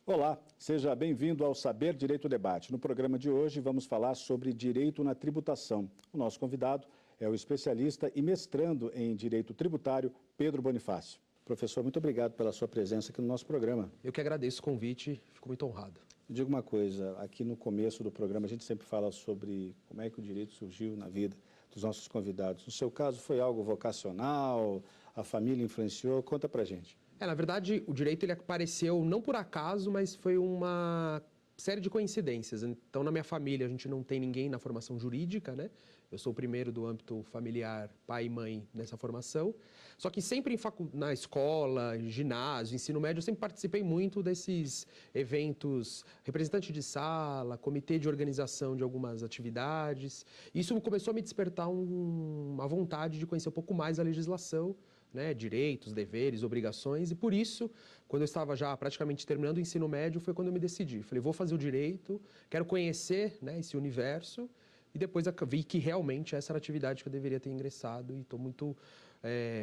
Olá, seja bem-vindo ao Saber Direito Debate. No programa de hoje vamos falar sobre direito na tributação. O nosso convidado é o especialista e mestrando em Direito Tributário, Pedro Bonifácio. Professor, muito obrigado pela sua presença aqui no nosso programa. Eu que agradeço o convite, fico muito honrado. Diga uma coisa, aqui no começo do programa a gente sempre fala sobre como é que o direito surgiu na vida dos nossos convidados. No seu caso foi algo vocacional, a família influenciou? Conta pra gente. Na verdade, o direito ele apareceu não por acaso, mas foi uma série de coincidências. Então, na minha família, a gente não tem ninguém na formação jurídica, né? Eu sou o primeiro do âmbito familiar, pai e mãe, nessa formação. Só que sempre na escola, ginásio, ensino médio, eu sempre participei muito desses eventos, representante de sala, comitê de organização de algumas atividades. Isso começou a me despertar uma vontade de conhecer um pouco mais a legislação, né, direitos, deveres, obrigações, e por isso, quando eu estava já praticamente terminando o ensino médio, foi quando eu me decidi. Falei, vou fazer o direito, quero conhecer, né, esse universo, e depois vi que realmente essa era a atividade que eu deveria ter ingressado, e estou muito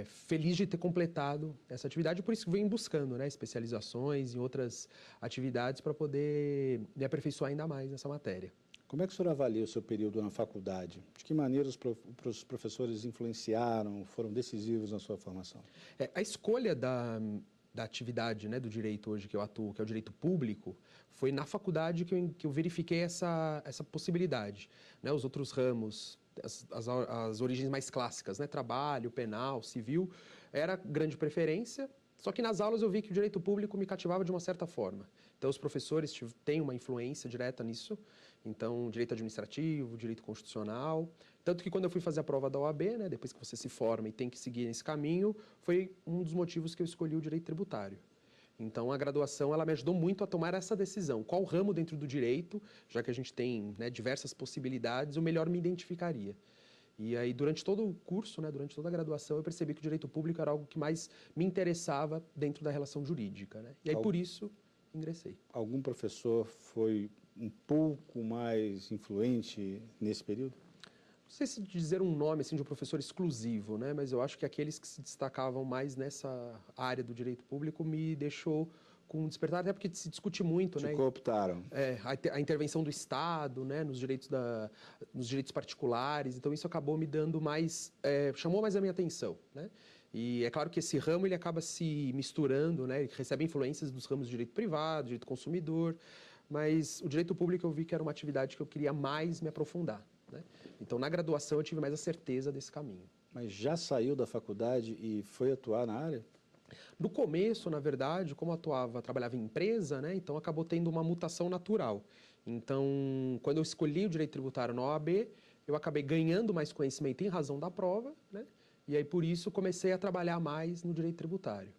feliz de ter completado essa atividade, por isso que venho buscando, né, especializações em outras atividades para poder me aperfeiçoar ainda mais nessa matéria. Como é que o senhor avalia o seu período na faculdade? De que maneira os professores influenciaram, foram decisivos na sua formação? A escolha da atividade, né, do direito hoje que eu atuo, que é o direito público, foi na faculdade que eu verifiquei essa possibilidade. Né, os outros ramos, as origens mais clássicas, né, trabalho, penal, civil, era grande preferência. Só que nas aulas eu vi que o direito público me cativava de uma certa forma. Então, os professores têm uma influência direta nisso. Então, direito administrativo, direito constitucional. Tanto que quando eu fui fazer a prova da OAB, né, depois que você se forma e tem que seguir nesse caminho, foi um dos motivos que eu escolhi o direito tributário. Então, a graduação ela me ajudou muito a tomar essa decisão. Qual ramo dentro do direito, já que a gente tem, né, diversas possibilidades, o melhor me identificaria. E aí, durante todo o curso, né, durante toda a graduação, eu percebi que o direito público era algo que mais me interessava dentro da relação jurídica, né? E aí, por isso, ingressei. Algum professor foi um pouco mais influente nesse período? Não sei se dizer um nome assim, de um professor exclusivo, né? Mas eu acho que aqueles que se destacavam mais nessa área do direito público me deixou com um despertar, até porque se discute muito, né? Cooptaram. A intervenção do Estado, né, nos direitos particulares. Então, isso acabou me dando mais, chamou mais a minha atenção, né? E é claro que esse ramo ele acaba se misturando, né? Ele recebe influências dos ramos de direito privado, direito consumidor, mas o direito público eu vi que era uma atividade que eu queria mais me aprofundar, né? Então, na graduação, eu tive mais a certeza desse caminho. Mas já saiu da faculdade e foi atuar na área? No começo, na verdade, como eu trabalhava em empresa, né, então acabou tendo uma mutação natural. Então, quando eu escolhi o direito tributário na OAB, eu acabei ganhando mais conhecimento em razão da prova, né, e aí por isso comecei a trabalhar mais no direito tributário.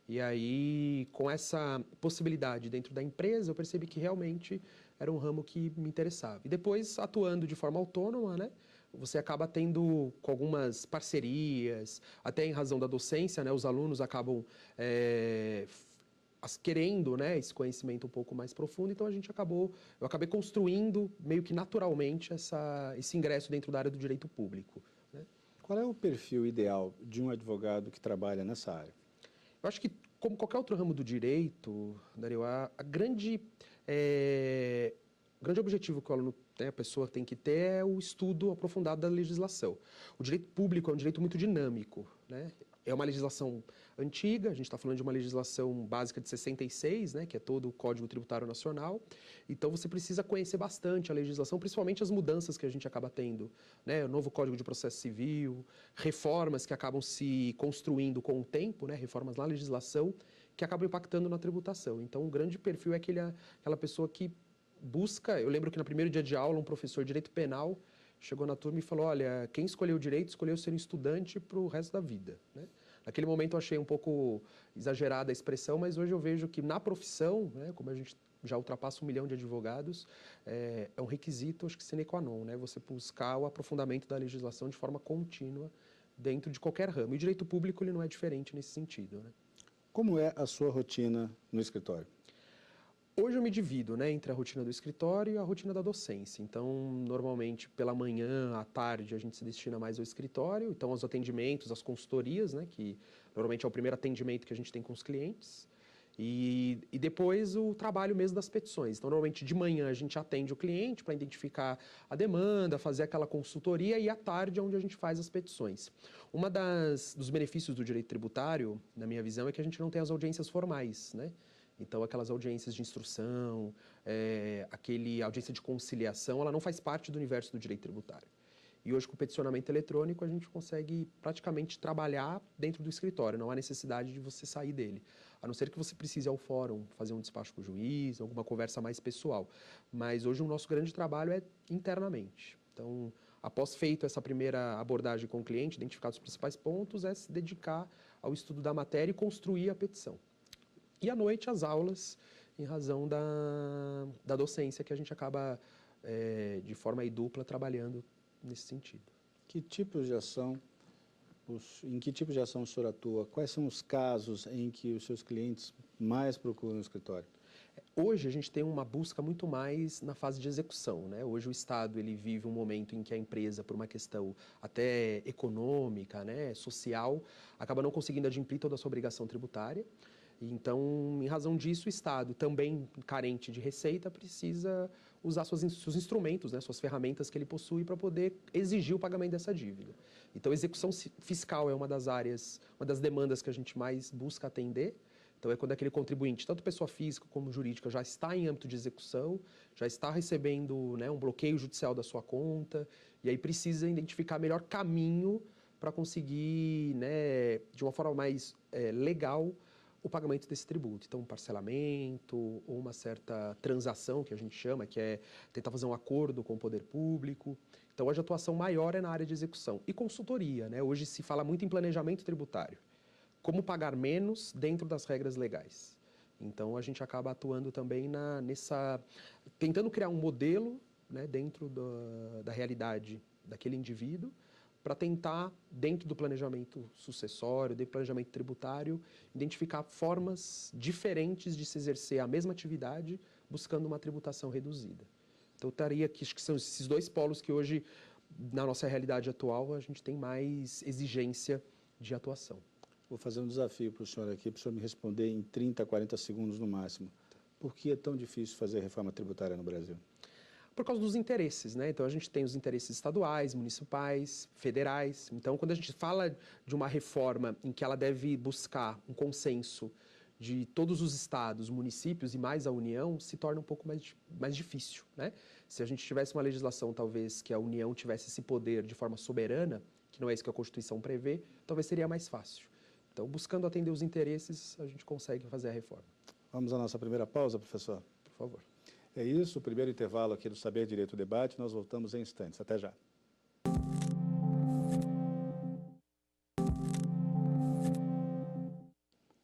E aí, com essa possibilidade dentro da empresa, eu percebi que realmente era um ramo que me interessava. E depois, atuando de forma autônoma, né, você acaba tendo com algumas parcerias, até em razão da docência, né, os alunos acabam querendo, né, esse conhecimento um pouco mais profundo, então eu acabei construindo meio que naturalmente esse ingresso dentro da área do direito público, né? Qual é o perfil ideal de um advogado que trabalha nessa área? Eu acho que, como qualquer outro ramo do direito, Dario, o grande objetivo que o aluno, né, a pessoa tem que ter é o estudo aprofundado da legislação. O direito público é um direito muito dinâmico, né? É uma legislação antiga, a gente está falando de uma legislação básica de 66, né, que é todo o Código Tributário Nacional. Então, você precisa conhecer bastante a legislação, principalmente as mudanças que a gente acaba tendo, né, o novo Código de Processo Civil, reformas que acabam se construindo com o tempo, né, reformas na legislação, que acabam impactando na tributação. Então, o grande perfil é aquela pessoa que busca. Eu lembro que no primeiro dia de aula, um professor de direito penal chegou na turma e falou, olha, quem escolheu o direito escolheu ser um estudante para o resto da vida, né? Naquele momento eu achei um pouco exagerada a expressão, mas hoje eu vejo que na profissão, né, como a gente já ultrapassa 1 milhão de advogados, é um requisito, acho que sine qua non, né, você buscar o aprofundamento da legislação de forma contínua dentro de qualquer ramo. E o direito público ele não é diferente nesse sentido, né? Como é a sua rotina no escritório? Hoje eu me divido, né, entre a rotina do escritório e a rotina da docência. Então, normalmente, pela manhã, à tarde, a gente se destina mais ao escritório. Então, aos atendimentos, às consultorias, né, que normalmente é o primeiro atendimento que a gente tem com os clientes. E depois o trabalho mesmo das petições. Então, normalmente de manhã a gente atende o cliente para identificar a demanda, fazer aquela consultoria e à tarde é onde a gente faz as petições. Dos benefícios do direito tributário, na minha visão, é que a gente não tem as audiências formais, né? Então, aquelas audiências de instrução, audiência de conciliação, ela não faz parte do universo do direito tributário. E hoje, com o peticionamento eletrônico, a gente consegue praticamente trabalhar dentro do escritório, não há necessidade de você sair dele. A não ser que você precise ir ao fórum, fazer um despacho com o juiz, alguma conversa mais pessoal. Mas hoje o nosso grande trabalho é internamente. Então, após feito essa primeira abordagem com o cliente, identificar os principais pontos, é se dedicar ao estudo da matéria e construir a petição. E à noite, as aulas, em razão da docência, que a gente acaba, de forma aí dupla, trabalhando nesse sentido. Em que tipo de ação o senhor atua? Quais são os casos em que os seus clientes mais procuram o escritório? Hoje a gente tem uma busca muito mais na fase de execução, né? Hoje o Estado ele vive um momento em que a empresa, por uma questão até econômica, né, social, acaba não conseguindo adimplir toda a sua obrigação tributária. Então, em razão disso, o Estado, também carente de receita, precisa usar seus instrumentos, né, suas ferramentas que ele possui para poder exigir o pagamento dessa dívida. Então, a execução fiscal é uma das áreas, uma das demandas que a gente mais busca atender. Então, é quando aquele contribuinte, tanto pessoa física como jurídica, já está em âmbito de execução, já está recebendo, né, um bloqueio judicial da sua conta, e aí precisa identificar melhor caminho para conseguir, né, de uma forma mais legal, o pagamento desse tributo. Então, um parcelamento ou uma certa transação, que a gente chama, que é tentar fazer um acordo com o poder público. Então, hoje a atuação maior é na área de execução. E consultoria, né? Hoje se fala muito em planejamento tributário. Como pagar menos dentro das regras legais. Então, a gente acaba atuando também tentando criar um modelo, né, dentro da realidade daquele indivíduo, para tentar, dentro do planejamento sucessório, do planejamento tributário, identificar formas diferentes de se exercer a mesma atividade, buscando uma tributação reduzida. Então, acho que são esses dois polos que hoje, na nossa realidade atual, a gente tem mais exigência de atuação. Vou fazer um desafio para o senhor aqui, para o senhor me responder em 30, 40 segundos no máximo. Por que é tão difícil fazer reforma tributária no Brasil? Por causa dos interesses, né? Então, a gente tem os interesses estaduais, municipais, federais. Então, quando a gente fala de uma reforma em que ela deve buscar um consenso de todos os estados, municípios e mais a União, se torna um pouco mais difícil, né? Se a gente tivesse uma legislação, talvez, que a União tivesse esse poder de forma soberana, que não é isso que a Constituição prevê, talvez seria mais fácil. Então, buscando atender os interesses, a gente consegue fazer a reforma. Vamos à nossa primeira pausa, professor? Por favor. É isso, o primeiro intervalo aqui do Saber Direito Debate. Nós voltamos em instantes. Até já.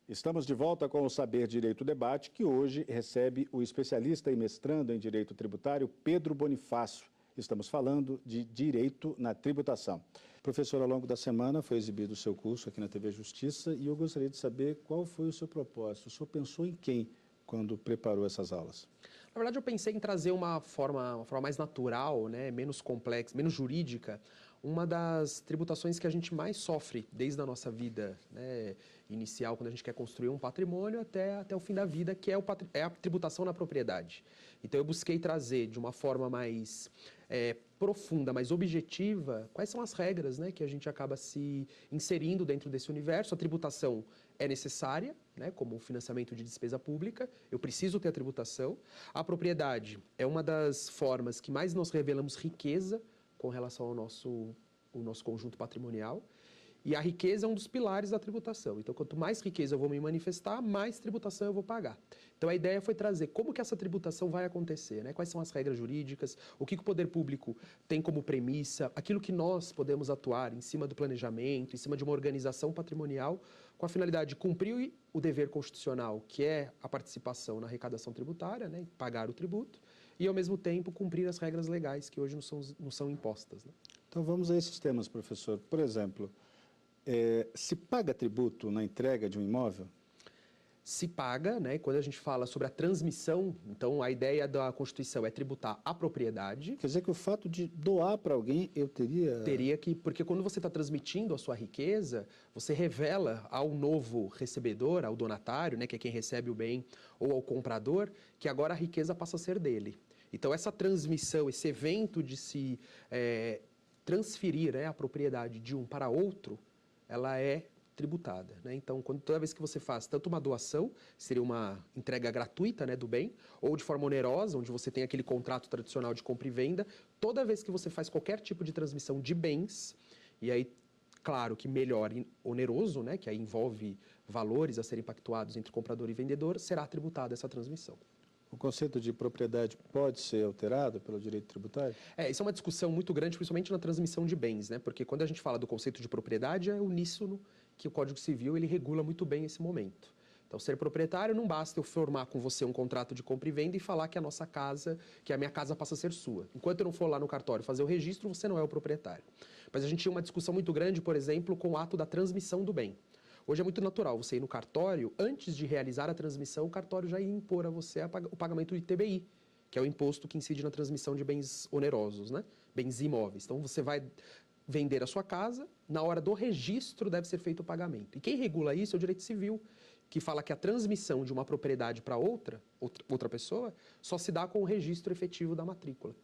Estamos de volta com o Saber Direito Debate, que hoje recebe o especialista e mestrando em Direito Tributário, Pedro Bonifácio. Estamos falando de Direito na Tributação. Professor, ao longo da semana foi exibido o seu curso aqui na TV Justiça e eu gostaria de saber qual foi o seu propósito. O senhor pensou em quem quando preparou essas aulas? Na verdade, eu pensei em trazer uma forma mais natural, né, menos complexa, menos jurídica, uma das tributações que a gente mais sofre desde a nossa vida, né, inicial, quando a gente quer construir um patrimônio, até o fim da vida, que é a tributação na propriedade. Então, eu busquei trazer de uma forma mais profunda, mais objetiva, quais são as regras, né, que a gente acaba se inserindo dentro desse universo. A tributação é necessária, né, como o financiamento de despesa pública, eu preciso ter a tributação. A propriedade é uma das formas que mais nós revelamos riqueza com relação ao nosso conjunto patrimonial. E a riqueza é um dos pilares da tributação. Então, quanto mais riqueza eu vou me manifestar, mais tributação eu vou pagar. Então, a ideia foi trazer como que essa tributação vai acontecer, né? Quais são as regras jurídicas, o que o poder público tem como premissa, aquilo que nós podemos atuar em cima do planejamento, em cima de uma organização patrimonial, com a finalidade de cumprir o dever constitucional, que é a participação na arrecadação tributária, né? Pagar o tributo, e, ao mesmo tempo, cumprir as regras legais que hoje não são impostas, né? Então, vamos a esses temas, professor. Por exemplo, se paga tributo na entrega de um imóvel? se paga, né? Quando a gente fala sobre a transmissão, então a ideia da Constituição é tributar a propriedade. Quer dizer que o fato de doar para alguém, eu teria... Teria que, porque quando você está transmitindo a sua riqueza, você revela ao novo recebedor, ao donatário, né, que é quem recebe o bem, ou ao comprador, que agora a riqueza passa a ser dele. Então essa transmissão, esse evento de se transferir, né, a propriedade de um para outro, ela é tributada, né? Então, toda vez que você faz tanto uma doação, seria uma entrega gratuita, né, do bem, ou de forma onerosa, onde você tem aquele contrato tradicional de compra e venda, toda vez que você faz qualquer tipo de transmissão de bens, e aí, claro que melhor oneroso, né, que aí envolve valores a serem pactuados entre comprador e vendedor, será tributada essa transmissão. O conceito de propriedade pode ser alterado pelo direito tributário? Isso é uma discussão muito grande, principalmente na transmissão de bens, né? Porque quando a gente fala do conceito de propriedade, é uníssono que o Código Civil ele regula muito bem esse momento. Então, ser proprietário não basta eu formar com você um contrato de compra e venda e falar que a nossa casa, que a minha casa passa a ser sua. Enquanto eu não for lá no cartório fazer o registro, você não é o proprietário. Mas a gente tinha uma discussão muito grande, por exemplo, com o ato da transmissão do bem. Hoje é muito natural você ir no cartório, antes de realizar a transmissão, o cartório já ia impor a você o pagamento do ITBI, que é o imposto que incide na transmissão de bens onerosos, né? Bens imóveis. Então, você vai vender a sua casa, na hora do registro deve ser feito o pagamento. E quem regula isso é o direito civil, que fala que a transmissão de uma propriedade para outra pessoa só se dá com o registro efetivo da matrícula.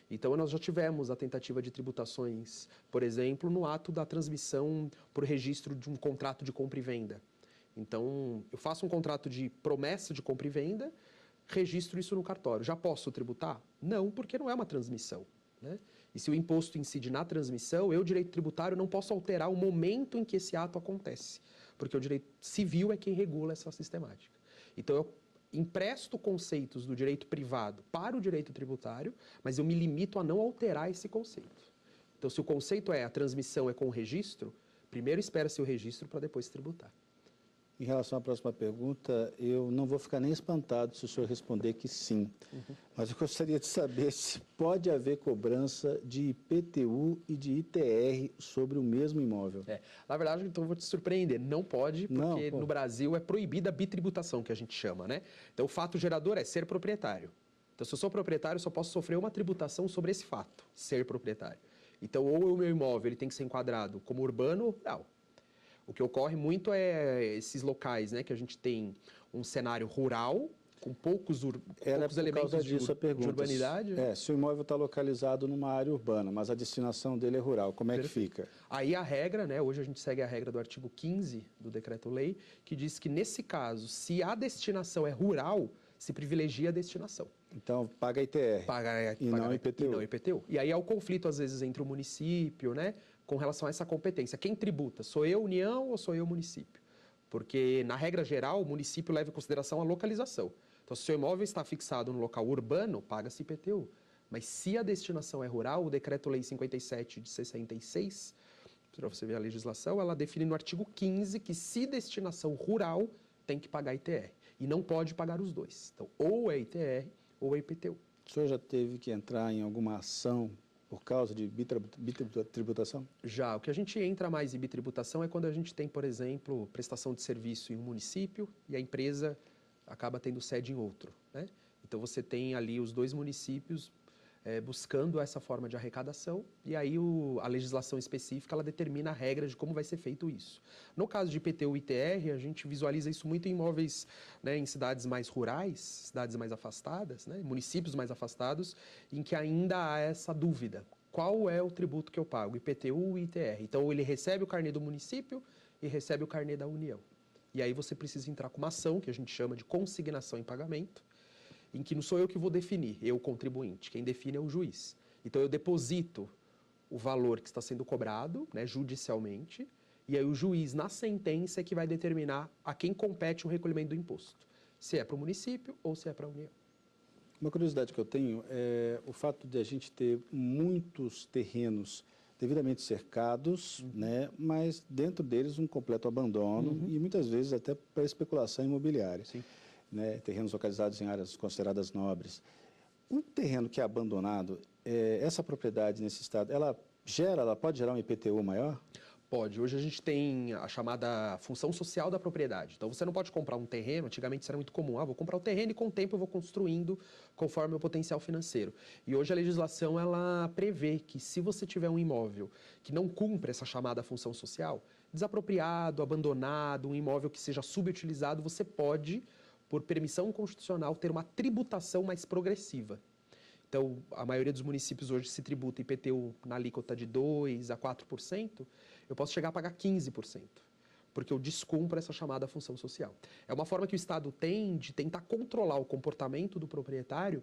Então, nós já tivemos a tentativa de tributações, por exemplo, no ato da transmissão por registro de um contrato de compra e venda. Então, eu faço um contrato de promessa de compra e venda, registro isso no cartório. Já posso tributar? Não, porque não é uma transmissão, né? E se o imposto incide na transmissão, eu, direito tributário, não posso alterar o momento em que esse ato acontece, porque o direito civil é quem regula essa sistemática. Então, eu empresto conceitos do direito privado para o direito tributário, mas eu me limito a não alterar esse conceito. Então, se o conceito é a transmissão é com o registro, primeiro espera-se o registro para depois tributar. Em relação à próxima pergunta, eu não vou ficar nem espantado se o senhor responder que sim. Mas eu gostaria de saber se pode haver cobrança de IPTU e de ITR sobre o mesmo imóvel. Na verdade, então eu vou te surpreender. Não pode, porque no Brasil é proibida a bitributação, que a gente chama, né? Então o fato gerador é ser proprietário. Então se eu sou proprietário, eu só posso sofrer uma tributação sobre esse fato, ser proprietário. Então ou o meu imóvel ele tem que ser enquadrado como urbano ou rural. O que ocorre muito é esses locais, né, que a gente tem um cenário rural, com poucos elementos de urbanidade. Se o imóvel está localizado numa área urbana, mas a destinação dele é rural, como é que fica? Aí a regra, né, hoje a gente segue a regra do artigo 15 do Decreto-Lei, que diz que nesse caso, se a destinação é rural, se privilegia a destinação. Então, paga ITR e não IPTU. E não IPTU. E aí há o conflito, às vezes, entre o município, né, com relação a essa competência. Quem tributa? Sou eu, União, ou sou eu, município? Porque, na regra geral, o município leva em consideração a localização. Então, se o seu imóvel está fixado no local urbano, paga-se IPTU. Mas se a destinação é rural, o Decreto-Lei 57 de 66, para você ver a legislação, ela define no artigo 15 que se destinação rural, tem que pagar ITR. E não pode pagar os dois. Então, ou é ITR ou é IPTU. O senhor já teve que entrar em alguma ação por causa de bitributação? Já. O que a gente entra mais em bitributação é quando a gente tem, por exemplo, prestação de serviço em um município e a empresa acaba tendo sede em outro, né? Então, você tem ali os dois municípios buscando essa forma de arrecadação e aí a legislação específica ela determina a regra de como vai ser feito isso. No caso de IPTU e ITR, a gente visualiza isso muito em imóveis, né, em cidades mais rurais, cidades mais afastadas, né, municípios mais afastados, em que ainda há essa dúvida. Qual é o tributo que eu pago, IPTU e ITR? Então, ele recebe o carnê do município e recebe o carnê da União. E aí você precisa entrar com uma ação, que a gente chama de consignação em pagamento, em que não sou eu que vou definir, eu contribuinte, quem define é o juiz. Então eu deposito o valor que está sendo cobrado, né, judicialmente, e aí o juiz, na sentença, é que vai determinar a quem compete o recolhimento do imposto, se é para o município ou se é para a União. Uma curiosidade que eu tenho é o fato de a gente ter muitos terrenos devidamente cercados, né, mas dentro deles um completo abandono e muitas vezes até para especulação imobiliária. Sim. Né, terrenos localizados em áreas consideradas nobres. Um terreno que é abandonado, essa propriedade nesse estado, ela pode gerar um IPTU maior? Pode. Hoje a gente tem a chamada função social da propriedade. Então, você não pode comprar um terreno, antigamente isso era muito comum. Vou comprar o terreno e com o tempo eu vou construindo conforme o potencial financeiro. E hoje a legislação, ela prevê que se você tiver um imóvel que não cumpre essa chamada função social, desapropriado, abandonado, um imóvel que seja subutilizado, você pode, por permissão constitucional, ter uma tributação mais progressiva. Então, a maioria dos municípios hoje se tributa IPTU na alíquota de 2% a 4%, eu posso chegar a pagar 15%, porque eu descumpro essa chamada função social. É uma forma que o Estado tem de tentar controlar o comportamento do proprietário,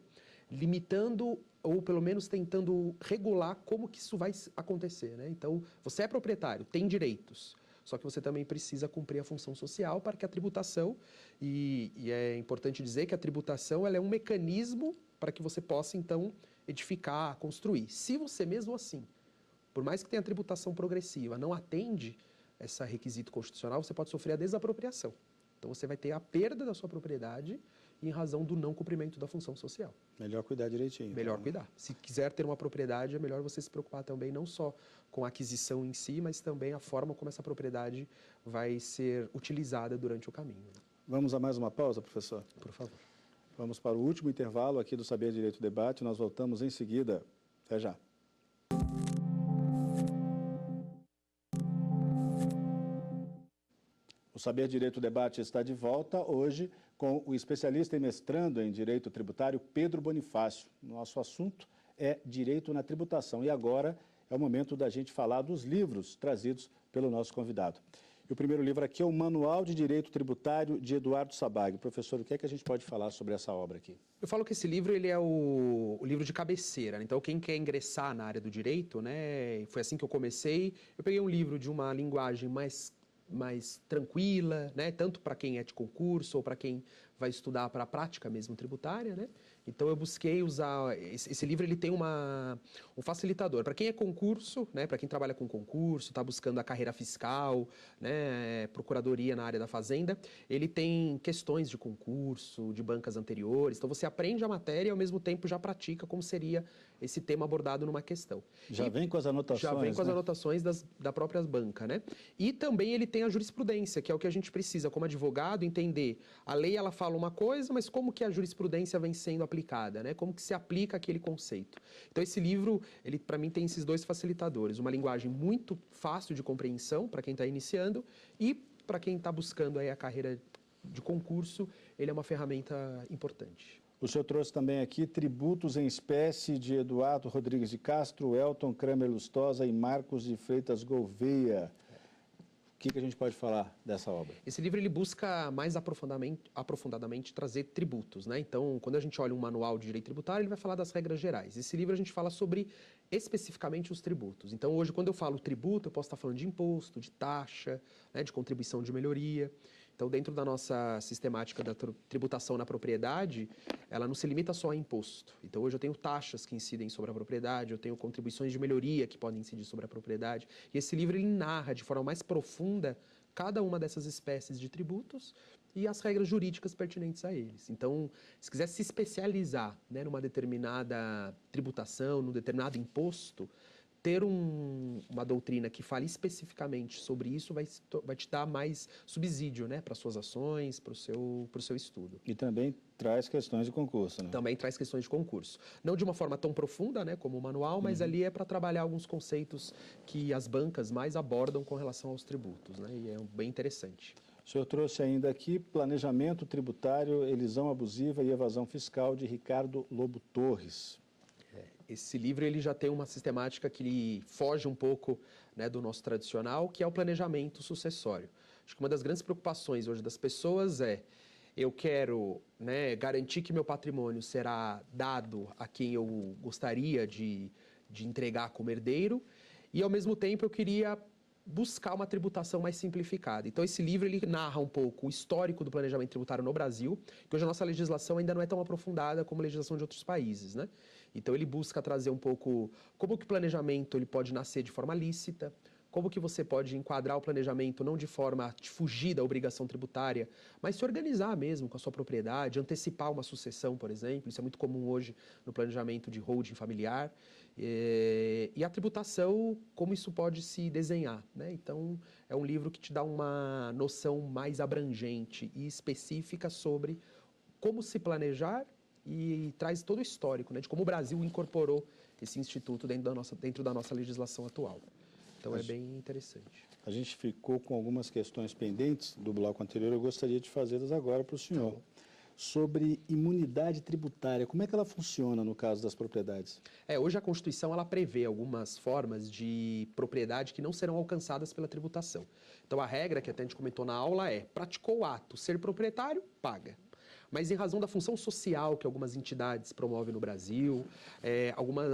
limitando ou pelo menos tentando regular como que isso vai acontecer, né? Então, você é proprietário, tem direitos, só que você também precisa cumprir a função social para que a tributação, e é importante dizer que a tributação ela é um mecanismo para que você possa, então, edificar, construir. Se você mesmo assim, por mais que tenha tributação progressiva, não atende esse requisito constitucional, você pode sofrer a desapropriação. Então, você vai ter a perda da sua propriedade em razão do não cumprimento da função social. Melhor cuidar direitinho. Melhor cuidar. Se quiser ter uma propriedade, é melhor você se preocupar também não só com a aquisição em si, mas também a forma como essa propriedade vai ser utilizada durante o caminho. Vamos a mais uma pausa, professor? Por favor. Vamos para o último intervalo aqui do Saber Direito Debate. Nós voltamos em seguida. Até já. O Saber Direito Debate está de volta hoje com o especialista e mestrando em Direito Tributário, Pedro Bonifácio. Nosso assunto é Direito na Tributação e agora é o momento da gente falar dos livros trazidos pelo nosso convidado. E o primeiro livro aqui é o Manual de Direito Tributário, de Eduardo Sabag. Professor, o que é que a gente pode falar sobre essa obra aqui? Eu falo que esse livro ele é o livro de cabeceira, né? Então, quem quer ingressar na área do direito, né? Foi assim que eu comecei. Eu peguei um livro de uma linguagem mais tranquila, né? Tanto para quem é de concurso ou para quem vai estudar para a prática mesmo tributária, né? Então eu busquei usar esse livro, ele tem um facilitador para quem é concurso, né? Para quem trabalha com concurso, está buscando a carreira fiscal, né? Procuradoria na área da fazenda, ele tem questões de concurso, de bancas anteriores. Então você aprende a matéria e ao mesmo tempo já pratica como seria esse tema abordado numa questão. Já vem com as anotações. Já vem com as né? anotações da própria banca, né? E também ele tem a jurisprudência, que é o que a gente precisa, como advogado, entender. A lei, ela fala uma coisa, mas como que a jurisprudência vem sendo aplicada, né? Como que se aplica aquele conceito. Então, esse livro, ele para mim tem esses dois facilitadores. Uma linguagem muito fácil de compreensão para quem está iniciando e para quem está buscando aí a carreira de concurso, ele é uma ferramenta importante. O senhor trouxe também aqui Tributos em Espécie, de Eduardo Rodrigues de Castro, Elton Kramer Lustosa e Marcos de Freitas Gouveia. O que a gente pode falar dessa obra? Esse livro ele busca mais aprofundadamente trazer tributos, né? Então, quando a gente olha um manual de direito tributário, ele vai falar das regras gerais. Esse livro a gente fala sobre especificamente os tributos. Então, hoje, quando eu falo tributo, eu posso estar falando de imposto, de taxa, né, de contribuição de melhoria. Então, dentro da nossa sistemática da tributação na propriedade, ela não se limita só a imposto. Então, hoje eu tenho taxas que incidem sobre a propriedade, eu tenho contribuições de melhoria que podem incidir sobre a propriedade. E esse livro ele narra de forma mais profunda cada uma dessas espécies de tributos e as regras jurídicas pertinentes a eles. Então, se quiser se especializar, né, numa determinada tributação, num determinado imposto, ter uma doutrina que fale especificamente sobre isso vai te dar mais subsídio, né, para suas ações, para o seu estudo. E também traz questões de concurso, né? Também traz questões de concurso. Não de uma forma tão profunda, né, como o manual, mas ali é para trabalhar alguns conceitos que as bancas mais abordam com relação aos tributos, né, e é bem interessante. O senhor trouxe ainda aqui Planejamento Tributário, Elisão Abusiva e Evasão Fiscal, de Ricardo Lobo Torres. Esse livro ele já tem uma sistemática que ele foge um pouco, né, do nosso tradicional, que é o planejamento sucessório. Acho que uma das grandes preocupações hoje das pessoas é: eu quero, né, garantir que meu patrimônio será dado a quem eu gostaria de entregar como herdeiro, e ao mesmo tempo eu queria buscar uma tributação mais simplificada. Então, esse livro ele narra um pouco o histórico do planejamento tributário no Brasil, que hoje a nossa legislação ainda não é tão aprofundada como a legislação de outros países, né? Então, ele busca trazer um pouco como que o planejamento ele pode nascer de forma lícita, como que você pode enquadrar o planejamento não de forma a fugir da obrigação tributária, mas se organizar mesmo com a sua propriedade, antecipar uma sucessão, por exemplo. Isso é muito comum hoje no planejamento de holding familiar. E a tributação, como isso pode se desenhar, né? Então, é um livro que te dá uma noção mais abrangente e específica sobre como se planejar e traz todo o histórico, né, de como o Brasil incorporou esse instituto dentro da nossa legislação atual. Então, é bem interessante. A gente ficou com algumas questões pendentes do bloco anterior, eu gostaria de fazê-las agora para o senhor. Sobre imunidade tributária, como é que ela funciona no caso das propriedades? Hoje a Constituição ela prevê algumas formas de propriedade que não serão alcançadas pela tributação. Então, a regra que até a gente comentou na aula é: praticou o ato, ser proprietário, paga. Mas em razão da função social que algumas entidades promovem no Brasil,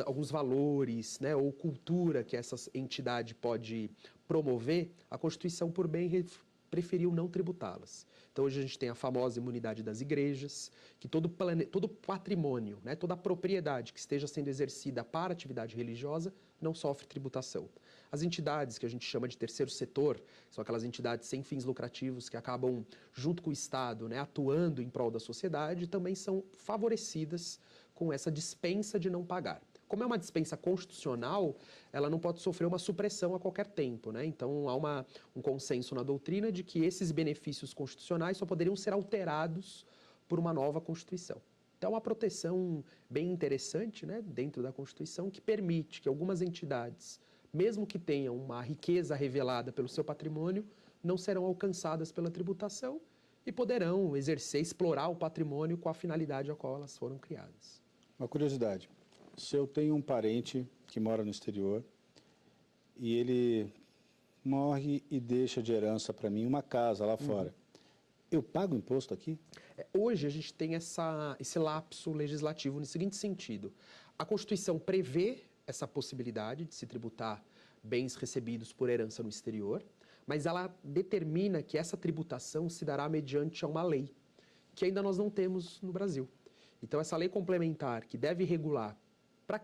alguns valores, né, ou cultura que essa entidade pode promover, a Constituição, por bem, preferiu não tributá-las. Então, hoje a gente tem a famosa imunidade das igrejas, que todo patrimônio, né, toda propriedade que esteja sendo exercida para atividade religiosa não sofre tributação. As entidades que a gente chama de terceiro setor, são aquelas entidades sem fins lucrativos que acabam, junto com o Estado, né, atuando em prol da sociedade, também são favorecidas com essa dispensa de não pagar. Como é uma dispensa constitucional, ela não pode sofrer uma supressão a qualquer tempo, né? Então, há um consenso na doutrina de que esses benefícios constitucionais só poderiam ser alterados por uma nova Constituição. Então, é uma proteção bem interessante, né, dentro da Constituição, que permite que algumas entidades, mesmo que tenham uma riqueza revelada pelo seu patrimônio, não serão alcançadas pela tributação e poderão exercer, explorar o patrimônio com a finalidade a qual elas foram criadas. Uma curiosidade. Se eu tenho um parente que mora no exterior e ele morre e deixa de herança para mim uma casa lá fora, eu pago imposto aqui? Hoje a gente tem esse lapso legislativo no seguinte sentido: a Constituição prevê essa possibilidade de se tributar bens recebidos por herança no exterior, mas ela determina que essa tributação se dará mediante uma lei, que ainda nós não temos no Brasil. Então, essa lei complementar que deve regular para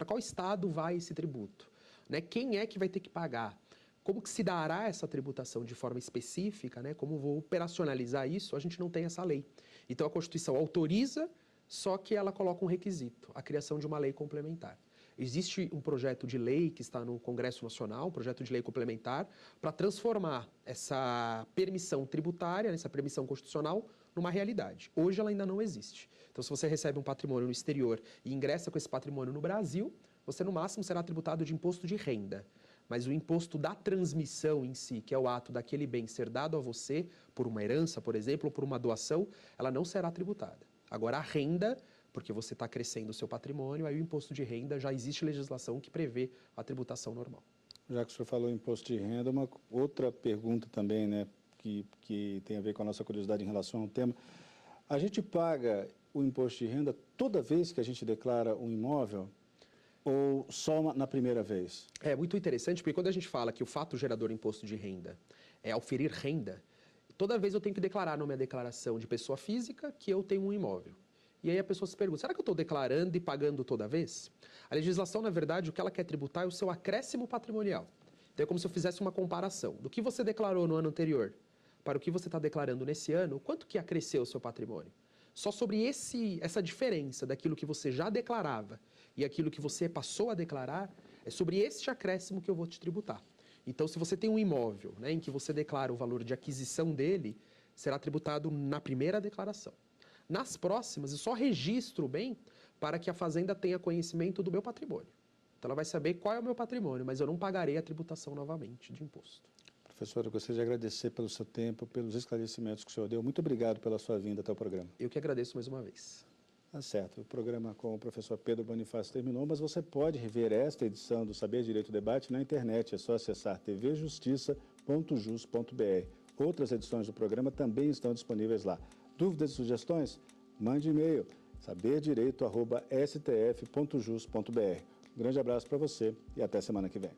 qual estado vai esse tributo, né? Quem é que vai ter que pagar? Como que se dará essa tributação de forma específica, né? Como vou operacionalizar isso? A gente não tem essa lei. Então, a Constituição autoriza, só que ela coloca um requisito: a criação de uma lei complementar. Existe um projeto de lei que está no Congresso Nacional, um projeto de lei complementar, para transformar essa permissão tributária, essa permissão constitucional, numa realidade. Hoje ela ainda não existe. Então, se você recebe um patrimônio no exterior e ingressa com esse patrimônio no Brasil, você no máximo será tributado de imposto de renda. Mas o imposto da transmissão em si, que é o ato daquele bem ser dado a você por uma herança, por exemplo, ou por uma doação, ela não será tributada. Agora, a renda, porque você está crescendo o seu patrimônio, aí o imposto de renda, já existe legislação que prevê a tributação normal. Já que o senhor falou em imposto de renda, uma outra pergunta também, né, que tem a ver com a nossa curiosidade em relação ao tema. A gente paga o imposto de renda toda vez que a gente declara um imóvel ou só na primeira vez? É muito interessante, porque quando a gente fala que o fato gerador do imposto de renda é auferir renda, toda vez eu tenho que declarar na minha declaração de pessoa física que eu tenho um imóvel. E aí a pessoa se pergunta: será que eu estou declarando e pagando toda vez? A legislação, na verdade, o que ela quer tributar é o seu acréscimo patrimonial. Então é como se eu fizesse uma comparação do que você declarou no ano anterior para o que você está declarando nesse ano, quanto que acresceu o seu patrimônio. Só sobre essa diferença daquilo que você já declarava e aquilo que você passou a declarar, é sobre este acréscimo que eu vou te tributar. Então, se você tem um imóvel, né, em que você declara o valor de aquisição dele, será tributado na primeira declaração. Nas próximas, eu só registro o bem para que a fazenda tenha conhecimento do meu patrimônio. Então, ela vai saber qual é o meu patrimônio, mas eu não pagarei a tributação novamente de imposto. Professor, eu gostaria de agradecer pelo seu tempo, pelos esclarecimentos que o senhor deu. Muito obrigado pela sua vinda até o programa. Eu que agradeço mais uma vez. Tá certo. O programa com o professor Pedro Bonifácio terminou, mas você pode rever esta edição do Saber Direito Debate na internet. É só acessar tvjustiça.jus.br. Outras edições do programa também estão disponíveis lá. Dúvidas e sugestões? Mande e-mail saberdireito@stf.jus.br. Um grande abraço para você e até semana que vem.